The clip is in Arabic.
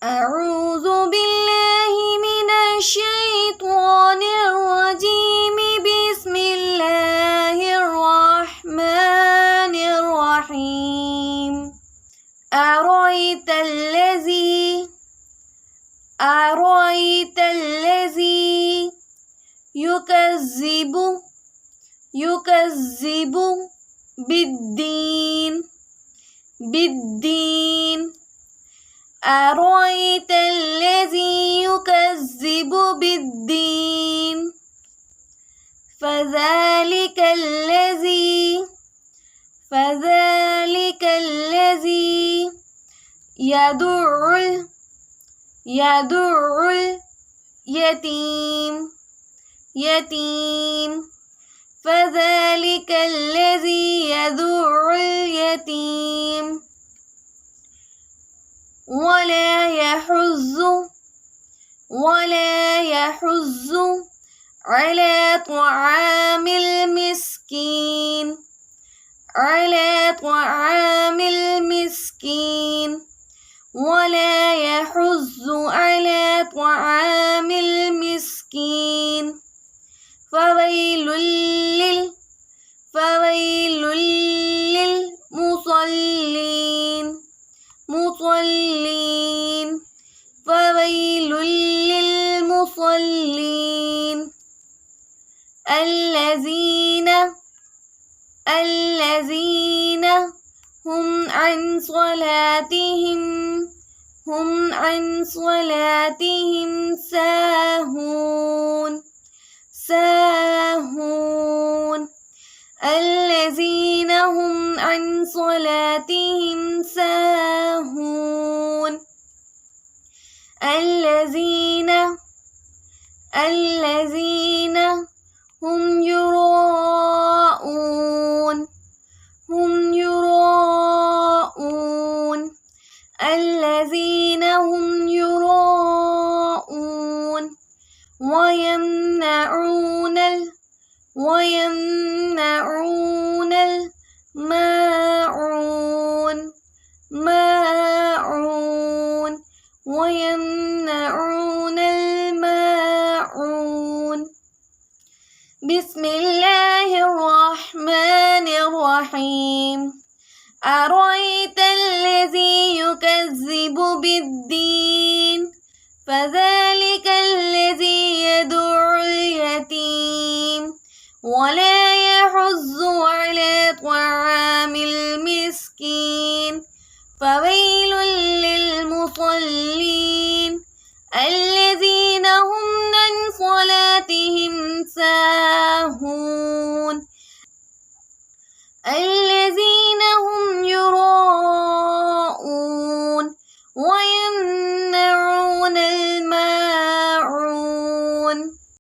أعوذ بالله من الشيطان الرجيم. بسم الله الرحمن الرحيم. أرأيت الذي يكذب بالدين. أرأيت الذي يكذب بالدين. فذلك الذي يدع اليتيم. فذلك الذي يدع اليتيم ولا يحض على طعام المسكين. ولا يحض على طعام المسكين. فويل للمصلين. فويل للمصلين الذين هم عن صلاتهم ساهون. الذين هم عن صلاتهم ساهون. الذين هم يراءون. الذين هم يراءون ويمنعون الماعون. بسم الله الرحمن الرحيم. أرأيت الذي يكذب بالدين. فذلك الذي يدع اليتيم ولا يحض على طعام المسكين. فويل للمصلين الذين هم عن صلاتهم ساهون.